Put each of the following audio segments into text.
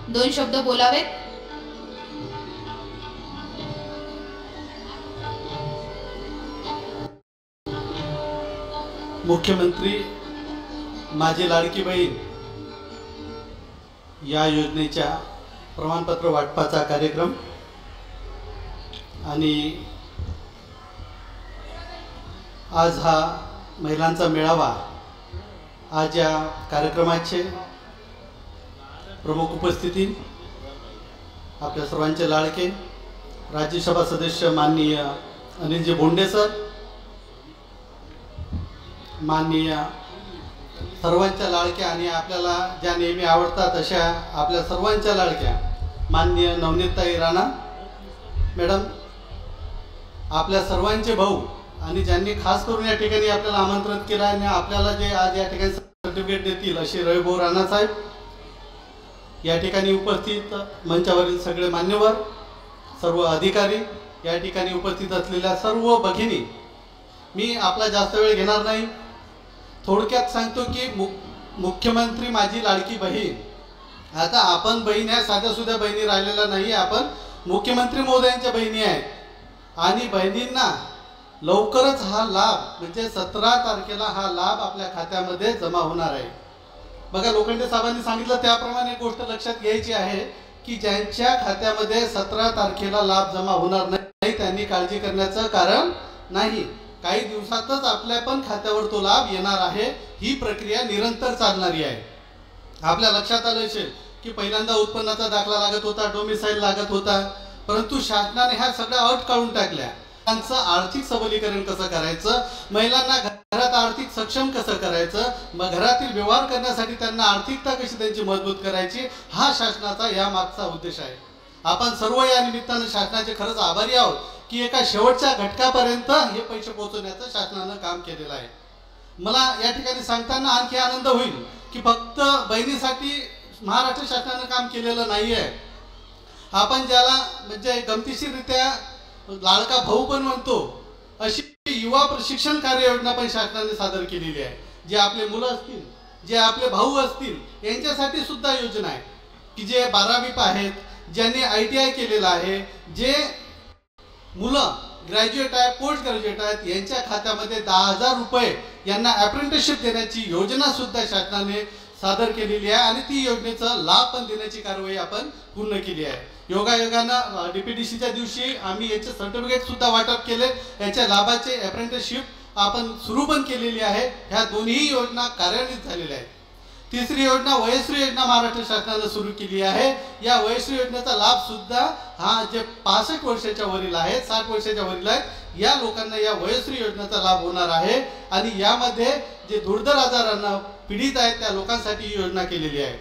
दोन शब्द बोलावेत। मुख्यमंत्री माझी लाडकी बहीण या योजनेच्या प्रमाणपत्र वाटपाचा कार्यक्रम आणि आज हा महिलांचा मेळावा, आज या कार्यक्रमाचे प्रमुख उपस्थिती आपल्या सर्वांचे लाडके राज्यसभा सदस्य माननीय अनिलजी बोंडे सर, माननीय सर्वांच्या लाडक्या आणि आपल्याला ज्या नेहमी आवडतात अशा आपल्या सर्वांच्या लाडक्या माननीय नवनीतताई राणा मॅडम, आपल्या सर्वांचे भाऊ आणि ज्यांनी खास करून या ठिकाणी आपल्याला आमंत्रित केलं आणि आपल्याला जे आज या ठिकाणी सर्टिफिकेट देतील असे रविभाऊ राणा साहेब, या ठिकाणी उपस्थित मंचावरील सगळे मान्यवर, सर्व अधिकारी, या ठिकाणी उपस्थित असलेल्या सर्व भगिनी, मी आपला जास्त वेळ घेणार नाही, थोडक्यात सांगतो की मुख्यमंत्री माझी लाडकी बहीण, आता आपण बहीण ह्या साध्या सुद्धा बहिणी राहिलेला नाही, आपण मुख्यमंत्री महोदयांच्या बहिणी आहेत आणि बहिणींना लवकरच हा लाभ म्हणजे 17 तारखेला हा लाभ आपल्या खात्यामध्ये जमा होणार आहे। बघा, लोखंडे साहेबांनी सांगितलं त्याप्रमाणे गोष्ट लक्षात घ्यायची आहे की ज्यांच्या खात्यामध्ये 17 तारखेला लाभ जमा होणार नाही त्यांनी काळजी करण्याचं कारण नाही, काही दिवसातच आपल्या पण खात्यावर तो लाभ येणार आहे। ही प्रक्रिया निरंतर चालणारी आहे। आपल्या लक्षात आलं असेल की पहिल्यांदा उत्पन्नाचा दाखला लागत होता, डोमिसाईल लागत होता, परंतु शासनाने ह्या सगळ्या अट काढून टाकल्या। त्यांचं आर्थिक सबलीकरण कसं करायचं, महिलांना घरात आर्थिक सक्षम कसं करायचं, मग घरातील व्यवहार करण्यासाठी त्यांना आर्थिकता कशी त्यांची मजबूत करायची, हा शासनाचा या मागचा उद्देश आहे। आपण सर्व या निमित्तानं शासनाचे खरंच आभारी आहोत की एका शेवटच्या घटकापर्यंत हे पैसे पोहोचवण्याचं शासनानं काम केलेलं आहे। मला या ठिकाणी सांगताना आणखी आनंद होईल की फक्त बहिणीसाठी महाराष्ट्र शासनानं काम केलेलं नाही आहे, आपण ज्याला म्हणजे गमतीशीररित्या लाडका भाऊ पण म्हणतो अशी युवा प्रशिक्षण कार्य योजना पण शासनाने सादर केलेली आहे। जे आपले मुलं असतील, जे आपले भाऊ असतील यांच्यासाठी सुद्धा योजना आहे की जे 12वी आहेत, ज्यांनी ITI केलेलं आहे, जे मुलं ग्रॅज्युएट आहे, पोस्ट ग्रॅज्युएट आहेत, यांच्या खात्यामध्ये 10,000 रुपये यांना अप्रेंटिसशिप देण्याची योजना सुद्धा शासनाने सादर केलेली आहे आणि ती योजनेचा लाभ पण देण्याची कारवाई आपण पूर्ण केली आहे। योगायोगानं DPDCच्या दिवशी आम्ही याचे सर्टिफिकेट सुद्धा वाटप केले, याच्या लाभाचे अप्रेंटिसशिप आपण सुरू पण केलेली आहे। ह्या दोन्ही योजना कार्यान्वित झालेल्या आहेत। तिसरी योजना वयश्री योजना महाराष्ट्र शासनाने सुरू केली आहे। या वयश्री योजनेचा लाभ सुद्धा हा जे 65 वर्षाच्या वरील आहेत, 60 वर्षाच्या वरील आहेत, या लोकांना या वयश्री योजनेचा लाभ होणार आहे आणि यामध्ये जे दुर्धर आजारांना पीडित आहेत त्या लोकांसाठी ही योजना केलेली आहे।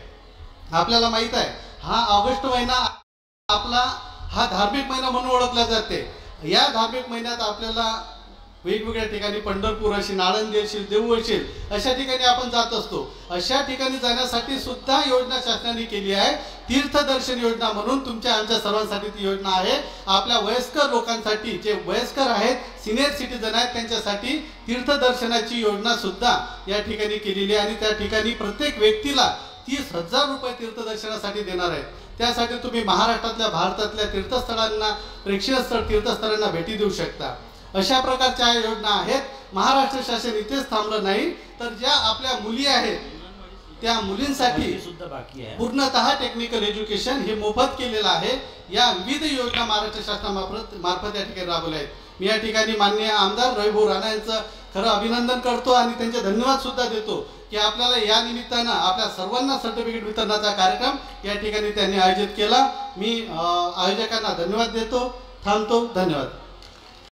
आपल्याला माहित आहे हा ऑगस्ट महिना आपला हा धार्मिक महिना म्हणून ओळखला जाते। या धार्मिक महिन्यात आपल्याला वेगवेगळ्या ठिकाणी पंढरपूर असेल, आळंदी असेल, देऊ असेल, अशा ठिकाणी आपण जात असतो। अशा ठिकाणी जाण्यासाठी सुद्धा योजना शासनाने केली आहे। तीर्थदर्शन योजना म्हणून तुमच्या आमच्या सर्वांसाठी ती योजना आहे। आपल्या वयस्कर लोकांसाठी, जे वयस्कर आहेत, सिनियर सिटीजन आहेत, त्यांच्यासाठी तीर्थदर्शनाची योजना सुद्धा या ठिकाणी केलेली आहे आणि त्या ठिकाणी प्रत्येक व्यक्तीला 30,000 रुपये तीर्थदर्शनासाठी देणार आहेत। त्यासाठी तुम्ही महाराष्ट्रातल्या, भारतातल्या तीर्थस्थळांना, प्रेक्षणीय स्थळ तीर्थस्थळांना भेटी देऊ शकता। अशा प्रकारच्या योजना आहेत। महाराष्ट्र शासन इथेच थांबलं नाही, तर ज्या आपल्या मुली आहेत त्या मुलींसाठी पूर्णतः टेक्निकल एज्युकेशन हे मोफत केलेलं आहे। या विविध योजना महाराष्ट्र शासनामार्फत या ठिकाणी राबवल्या आहेत। मी या ठिकाणी माननीय आमदार रविभाऊ राणा यांचं खरं अभिनंदन करतो आणि त्यांचे धन्यवाद सुद्धा देतो की आपल्याला या निमित्तानं आपल्या सर्वांना सर्टिफिकेट वितरणाचा कार्यक्रम या ठिकाणी त्यांनी आयोजित केला। मी आयोजकांना धन्यवाद देतो, थांबतो, धन्यवाद।